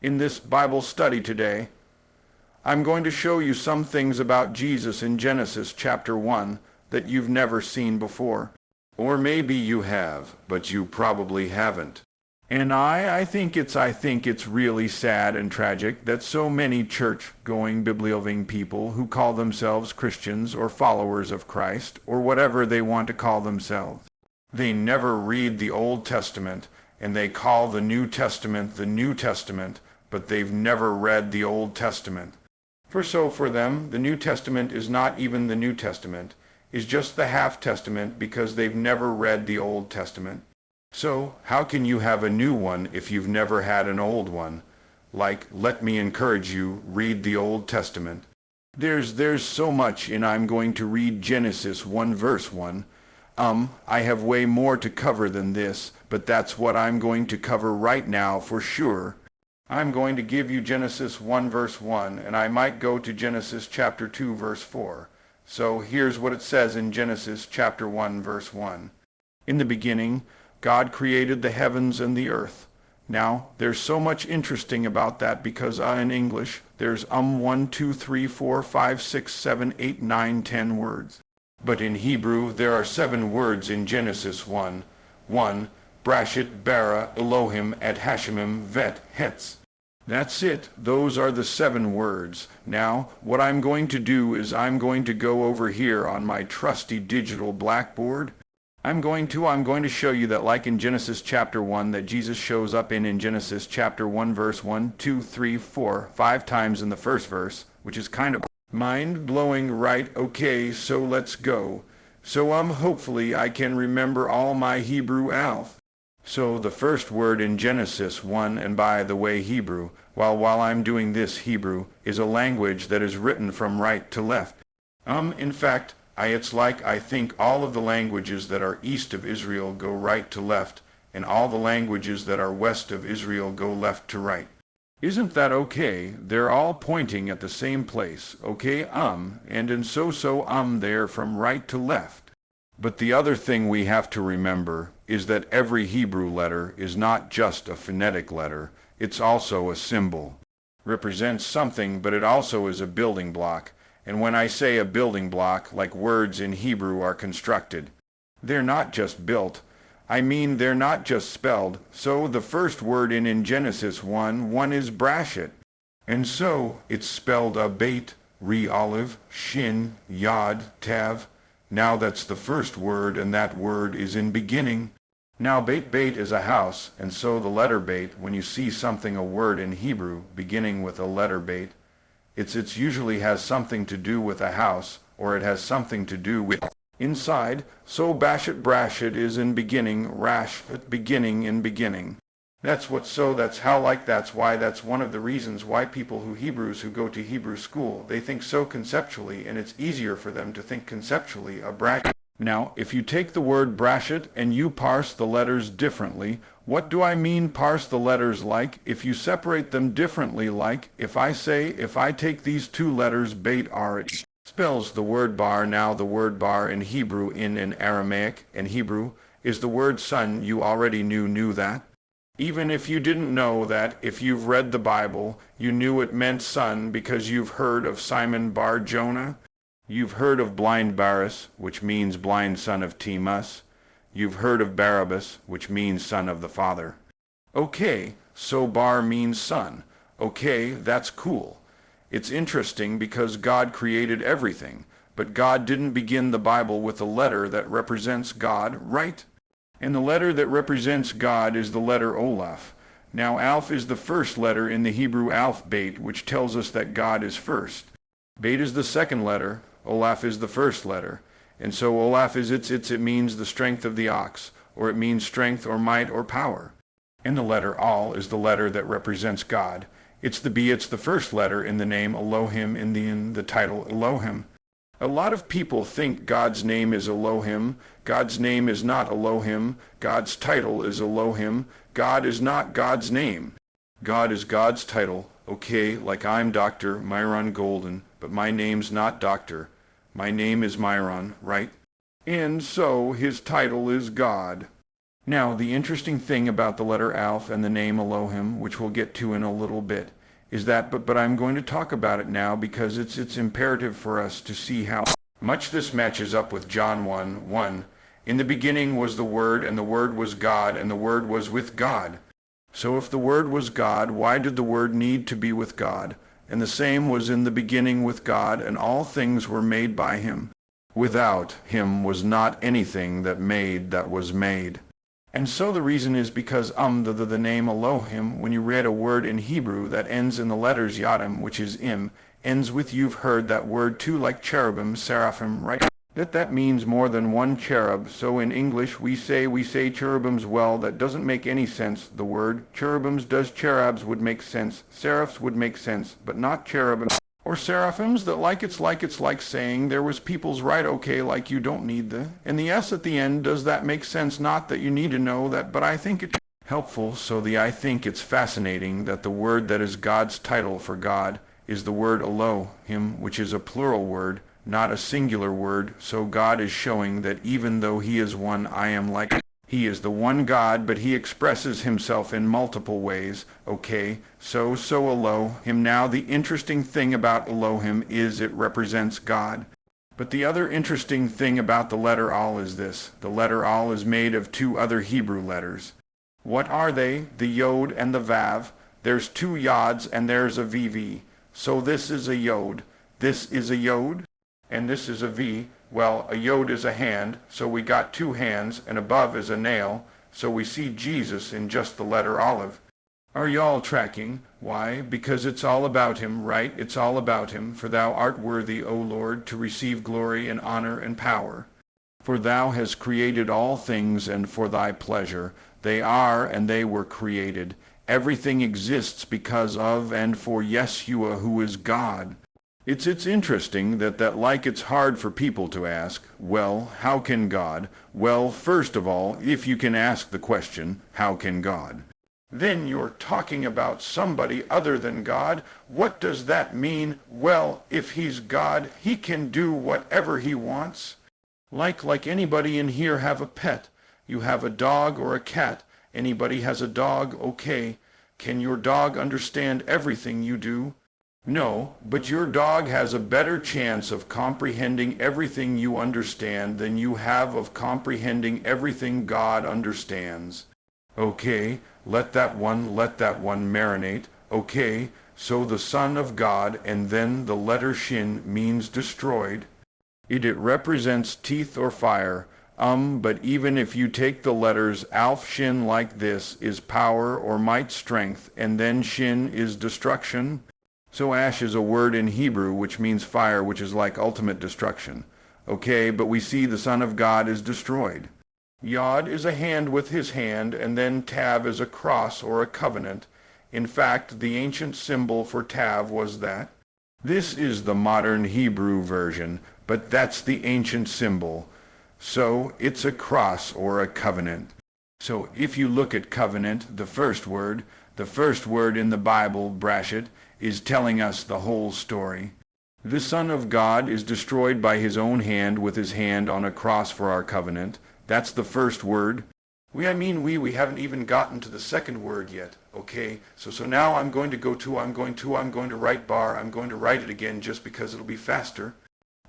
In this Bible study today, I'm going to show you some things about Jesus in Genesis chapter 1 that you've never seen before. Or maybe you have, but you probably haven't. And I think it's really sad and tragic that so many church-going, Bible-loving people who call themselves Christians or followers of Christ or whatever they want to call themselves, they never read the Old Testament, and they call the New Testament the New Testament, but they've never read the Old Testament. For them, the New Testament is not even the New Testament, is just the half testament because they've never read the Old Testament. So, how can you have a new one if you've never had an old one? Like, let me encourage you, read the Old Testament. There's so much, and I'm going to read Genesis 1 verse 1. I have way more to cover than this, but that's what I'm going to cover right now for sure. I'm going to give you Genesis 1 verse 1, and I might go to Genesis chapter 2 verse 4. So here's what it says in Genesis chapter 1 verse 1. In the beginning, God created the heavens and the earth. Now, there's so much interesting about that because in English, there's 1, 2, 3, 4, 5, 6, 7, 8, 9, 10 words. But in Hebrew, there are 7 words in Genesis 1. 1, Brashit, Bara, Elohim, Ad Hashemim, Vet, Hetz. That's it. Those are the 7 words. Now, what I'm going to do is I'm going to go over here on my trusty digital blackboard. I'm going to show you that like in Genesis chapter 1 that Jesus shows up in Genesis chapter 1 verse 1, 2, 3, 4, 5 times in the first verse, which is kind of mind-blowing, right? Okay, so let's go. So hopefully I can remember all my Hebrew alph. So the first word in Genesis 1, and by the way Hebrew, while I'm doing this, Hebrew is a language that is written from right to left. In fact, it's like I think all of the languages that are east of Israel go right to left, and all the languages that are west of Israel go left to right. Isn't that okay? They're all pointing at the same place, okay, and in they're from right to left. But the other thing we have to remember is that every Hebrew letter is not just a phonetic letter, it's also a symbol. Represents something, but it also is a building block. And when I say a building block, like words in Hebrew are constructed, they're not just built. I mean, they're not just spelled. So the first word in Genesis 1 is brashit. And so it's spelled a bait, re-olive, shin, yod, tav. Now that's the first word, and that word is in beginning. Now bait is a house, and so the letter bait, when you see something, a word in Hebrew, beginning with a letter bait, it usually has something to do with a house, or it has something to do with inside. So brashit is in beginning, rash, beginning in beginning. That's why that's one of the reasons why Hebrews who go to Hebrew school, they think so conceptually, and it's easier for them to think conceptually a brashit. Now, if you take the word brashit and you parse the letters differently, what do I mean parse the letters like? If you separate them differently, like if I take these 2 letters bait r, it spells the word bar. Now the word bar in Hebrew, in Aramaic and Hebrew, is the word son. You already knew that. Even if you didn't know that, if you've read the Bible, you knew it meant son because you've heard of Simon Bar Jonah. You've heard of blind Barus, which means blind son of Timas. You've heard of Barabbas, which means son of the Father. Okay, so bar means son. Okay, that's cool. It's interesting because God created everything, but God didn't begin the Bible with a letter that represents God, right? And the letter that represents God is the letter Olaf. Now, Alf is the first letter in the Hebrew alphabet, which tells us that God is first. Beit is the second letter. Olaf is the first letter. And so Olaf it means the strength of the ox, or it means strength or might or power. And the letter Al is the letter that represents God. It's the first letter in the name Elohim, in the title Elohim. A lot of people think God's name is Elohim. God's name is not Elohim. God's title is Elohim. God is not God's name. God is God's title. Okay, like I'm Dr. Myron Golden, but my name's not Doctor. My name is Myron, right? And so his title is God. Now, the interesting thing about the letter Aleph and the name Elohim, which we'll get to in a little bit, is that, but I'm going to talk about it now because it's imperative for us to see how much this matches up with John 1:1. In the beginning was the Word, and the Word was God, and the Word was with God. So if the Word was God, why did the Word need to be with God? And the same was in the beginning with God, and all things were made by him. Without him was not anything that was made. And so the reason is because the name Elohim, when you read a word in Hebrew that ends in the letters Yadam, which is im, ends with you've heard that word too, like cherubim, seraphim, right? That means more than one cherub. So in English we say cherubims. Well, that doesn't make any sense. The word cherubims does. Cherubs would make sense. Seraphs would make sense, but not cherubim. Or seraphims, that it's like saying there was people's right, okay, like you don't need the. And the S at the end, does that make sense? Not that you need to know that, but I think it's helpful. So I think it's fascinating that the word that is God's title for God is the word Elohim, which is a plural word, not a singular word. So God is showing that even though he is one, I am like. He is the one God, but he expresses himself in multiple ways. Okay, so Elohim. Now the interesting thing about Elohim is it represents God. But the other interesting thing about the letter Al is this. The letter Al is made of two other Hebrew letters. What are they? The Yod and the Vav. There's two Yods and there's a VV. So this is a Yod. This is a Yod. And this is a V. Well, a Yod is a hand, so we got two hands, and above is a nail, so we see Jesus in just the letter Aleph. Are y'all tracking? Why? Because it's all about him, right? It's all about him. For thou art worthy, O Lord, to receive glory and honor and power. For thou hast created all things, and for thy pleasure. They are, and they were created. Everything exists because of and for Yeshua, who is God. It's interesting that it's hard for people to ask, well, how can God? Well, first of all, if you can ask the question, how can God? Then you're talking about somebody other than God. What does that mean? Well, if he's God, he can do whatever he wants. Like anybody in here have a pet. You have a dog or a cat. Anybody has a dog, okay. Can your dog understand everything you do? No, but your dog has a better chance of comprehending everything you understand than you have of comprehending everything God understands. Okay, let that one marinate. Okay, so the Son of God, and then the letter Shin means destroyed. It represents teeth or fire. But even if you take the letters Alf Shin like this is power or might, strength, and then Shin is destruction. So ash is a word in Hebrew which means fire, which is like ultimate destruction. Okay, but we see the Son of God is destroyed. Yod is a hand with his hand, and then Tav is a cross or a covenant. In fact, the ancient symbol for Tav was that. This is the modern Hebrew version, but that's the ancient symbol. So it's a cross or a covenant. So if you look at covenant, the first word in the Bible, brashit, is telling us the whole story. The Son of God is destroyed by his own hand with his hand on a cross for our covenant. That's the first word. We haven't even gotten to the second word yet. Okay, so now I'm going to write bar. I'm going to write it again just because it'll be faster.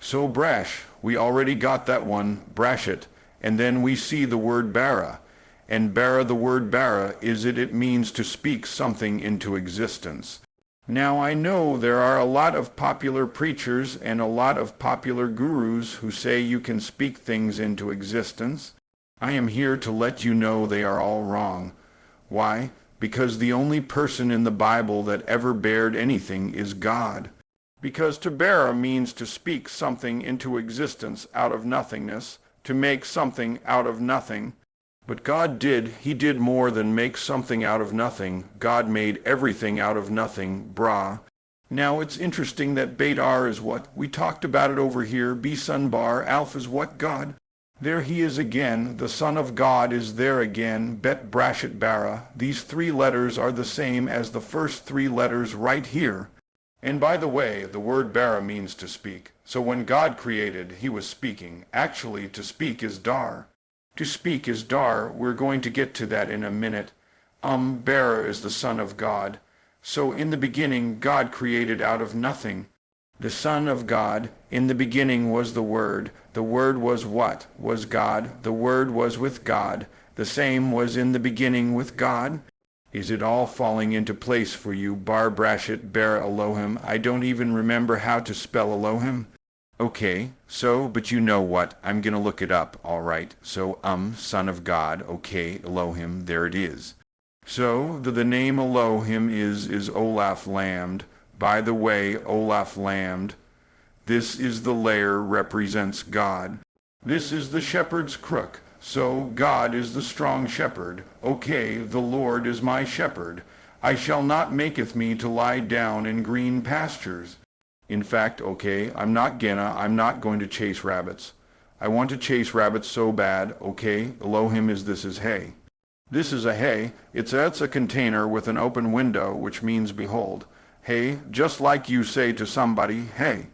So brash, we already got that one, brashit. And then we see the word bara. And bara, the word bara, it means to speak something into existence. Now I know there are a lot of popular preachers and a lot of popular gurus who say you can speak things into existence. I am here to let you know they are all wrong. Why? Because the only person in the Bible that ever bared anything is God. Because to bara means to speak something into existence out of nothingness, to make something out of nothing. But God he did more than make something out of nothing. God made everything out of nothing, brah. Now it's interesting that Beit R is what? We talked about it over here. B Sun Bar, Alpha is what? God. There he is again. The Son of God is there again. Bet Brashit Bara. These three letters are the same as the first three letters right here. And by the way, the word bara means to speak. So when God created, he was speaking. Actually, to speak is dar. To speak is dar. We're going to get to that in a minute. Bearer is the Son of God. So in the beginning God created out of nothing. The Son of God, in the beginning was the Word. The Word was what? Was God. The Word was with God. The same was in the beginning with God. Is it all falling into place for you, Bar Brashet Ber Elohim? I don't even remember how to spell Elohim. Okay, so, but you know what? I'm gonna look it up, alright. So, Son of God, okay, Elohim, there it is. So, the name Elohim is Olaf Lambed. By the way, Olaf Lambed, this is the layer represents God. This is the shepherd's crook. So, God is the strong shepherd. Okay, the Lord is my shepherd. I shall not maketh me to lie down in green pastures. In fact, okay, I'm not going to chase rabbits. I want to chase rabbits so bad, okay, Elohim is this is hay. This is a hay. That's a container with an open window, which means behold. Hey, just like you say to somebody, hey.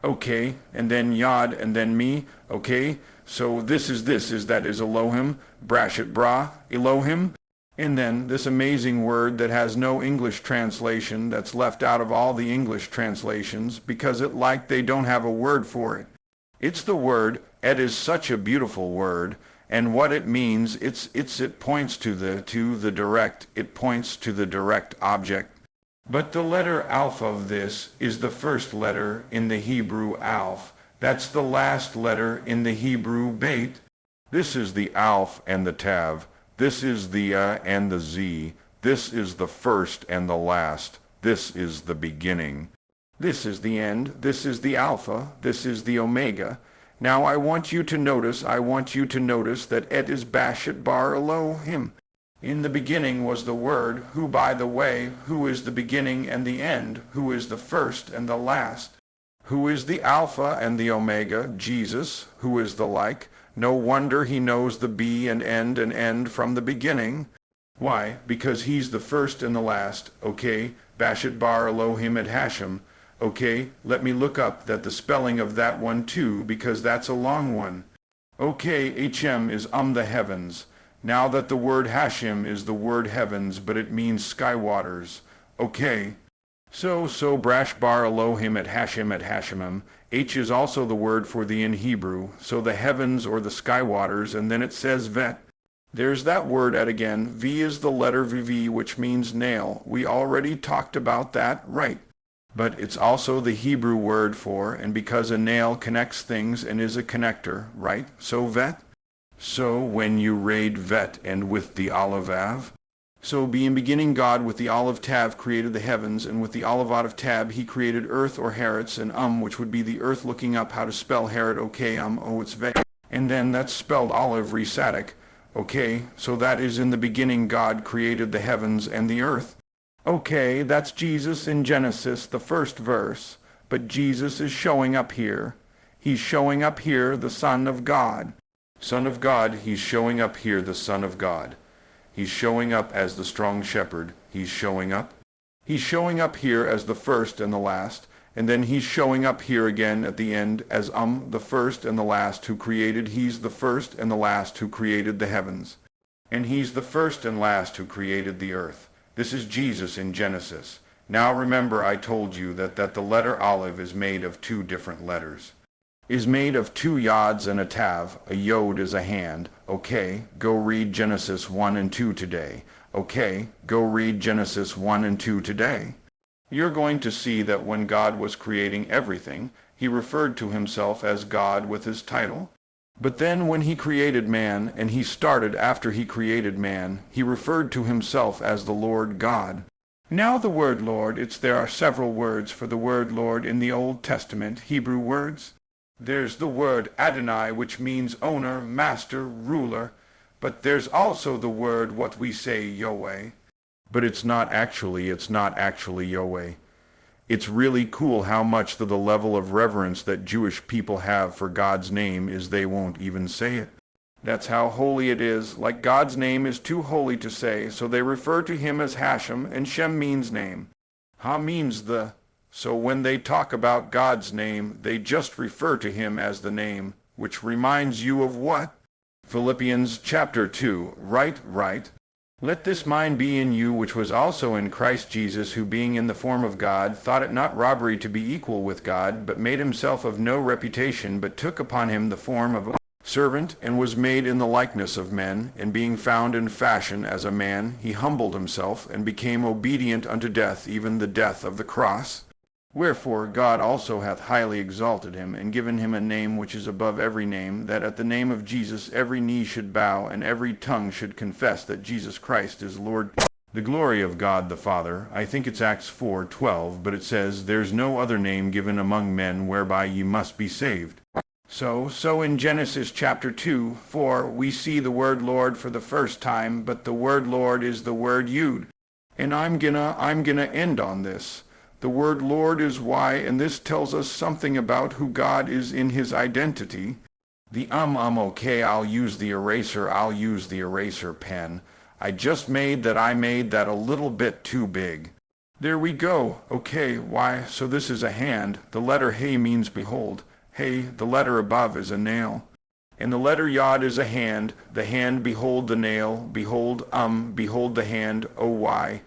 Okay, and then Yod, and then me, okay, so this is Elohim, Brashet Bra, Elohim, and then this amazing word that has no English translation, that's left out of all the English translations, because they don't have a word for it. It's the word, it is such a beautiful word, and what it means, it points to the direct, it points to the direct object. But the letter Alpha of this is the first letter in the Hebrew Alf. That's the last letter in the Hebrew Beit. This is the Alf and the Tav. This is the and the Z. This is the first and the last. This is the beginning. This is the end. This is the Alpha. This is the Omega. Now I want you to notice that Et is Bashet Bar Elohim. In the beginning was the Word, who by the way, who is the beginning and the end, who is the first and the last, who is the Alpha and the Omega, Jesus, who is the like. No wonder he knows the be and end from the beginning. Why? Because he's the first and the last, okay? Bashet Bar Elohim et Hashem. Okay, let me look up the spelling of that one too, because that's a long one. Okay, HM is the heavens. Now that the word Hashem is the word heavens, but it means sky waters. Okay. So Brash Bar Elohim et Hashemim. H is also the word for the in Hebrew, so the heavens or the sky waters, and then it says vet. There's that word at again. V is the letter VV, which means nail. We already talked about that, right? But it's also the Hebrew word for, and because a nail connects things and is a connector, right? So vet. So when you read vet and with the olive av, so being beginning God with the olive tav created the heavens, and with the olive out of tab he created earth or herets, and which would be the earth looking up how to spell heret, okay, it's vet. And then that's spelled olive resatic, okay, so that is in the beginning God created the heavens and the earth. Okay, that's Jesus in Genesis, the first verse, but Jesus is showing up here. He's showing up here, the Son of God. Son of God, he's showing up here, the Son of God. He's showing up as the strong shepherd. He's showing up. He's showing up here as the first and the last, and then he's showing up here again at the end as the first and the last who created. He's the first and the last who created the heavens. And he's the first and last who created the earth. This is Jesus in Genesis. Now remember I told you that the letter Aleph is made of two different letters. Is made of two yods and a tav. A yod is a hand. Okay, go read Genesis 1 and 2 today. Okay, go read Genesis 1 and 2 today. You're going to see that when God was creating everything, he referred to himself as God with his title. But then when he created man, and he started after he created man, he referred to himself as the Lord God. Now the word Lord, there are several words for the word Lord in the Old Testament, Hebrew words. There's the word Adonai, which means owner, master, ruler, but there's also the word what we say Yahweh. But it's not actually Yahweh. It's really cool how much the level of reverence that Jewish people have for God's name is they won't even say it. That's how holy it is, like God's name is too holy to say, so they refer to him as Hashem, and Shem means name. Ha means the. So when they talk about God's name, they just refer to him as the name, which reminds you of what? Philippians chapter 2, right. Let this mind be in you which was also in Christ Jesus, who being in the form of God, thought it not robbery to be equal with God, but made himself of no reputation, but took upon him the form of a servant, and was made in the likeness of men, and being found in fashion as a man, he humbled himself, and became obedient unto death, even the death of the cross. Wherefore God also hath highly exalted him, and given him a name which is above every name, that at the name of Jesus every knee should bow, and every tongue should confess that Jesus Christ is Lord. The glory of God the Father, I think it's Acts 4:12, but it says, There's no other name given among men whereby ye must be saved. So in Genesis chapter 2:4, we see the word Lord for the first time, but the word Lord is the word Yud. And I'm gonna end on this. The word Lord is why, and this tells us something about who God is in his identity. Okay, I'll use the eraser pen. I made that a little bit too big. There we go. Okay, why, so this is a hand. The letter Hey means behold. Hey, the letter above is a nail. And the letter Yod is a hand. The hand, behold the nail. Behold the hand, oh why.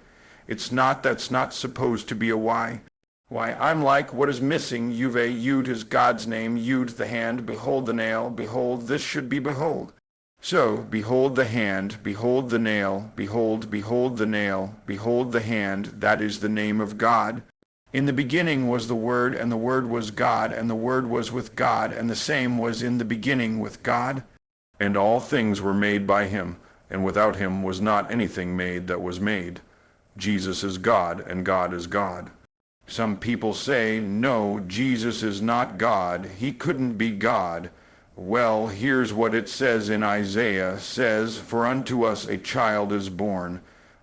That's not supposed to be a Y. Why, I'm like, what is missing? Yud is God's name, Yud the hand, behold the nail, behold, this should be behold. So, behold the hand, behold the nail, behold the nail, behold the hand, that is the name of God. In the beginning was the Word, and the Word was God, and the Word was with God, and the same was in the beginning with God. And all things were made by him, and without him was not anything made that was made. Jesus is God, and God is God. Some people say, no, Jesus is not God. He couldn't be God. Well, here's what it says in Isaiah. Says, For unto us a child is born.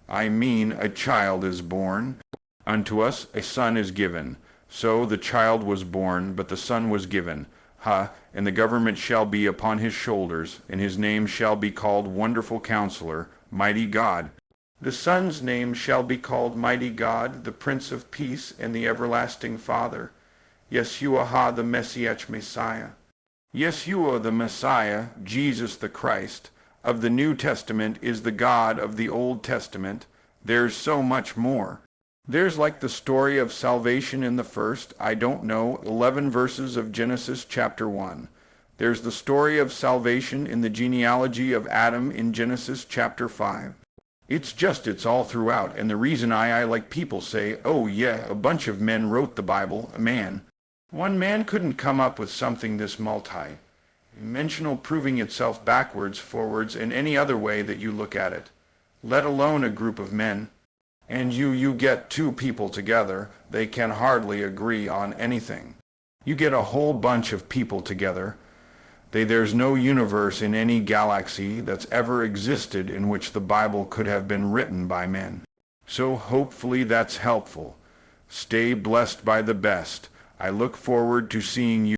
A child is born. Unto us a son is given. So the child was born, but the son was given. And the government shall be upon his shoulders, and his name shall be called Wonderful Counselor, Mighty God. The Son's name shall be called Mighty God, the Prince of Peace, and the Everlasting Father. Yeshua the Messiah. Yeshua the Messiah, Jesus the Christ, of the New Testament is the God of the Old Testament. There's so much more. There's like the story of salvation in the first, 11 verses of Genesis chapter 1. There's the story of salvation in the genealogy of Adam in Genesis chapter 5. It's all throughout, and the reason I like people say, oh yeah, a bunch of men wrote the Bible, a man. One man couldn't come up with something this multi-dimensional, proving itself backwards, forwards, and any other way that you look at it, let alone a group of men. And you get two people together, they can hardly agree on anything. You get a whole bunch of people together, there's no universe in any galaxy that's ever existed in which the Bible could have been written by men. So hopefully that's helpful. Stay blessed by the best. I look forward to seeing you.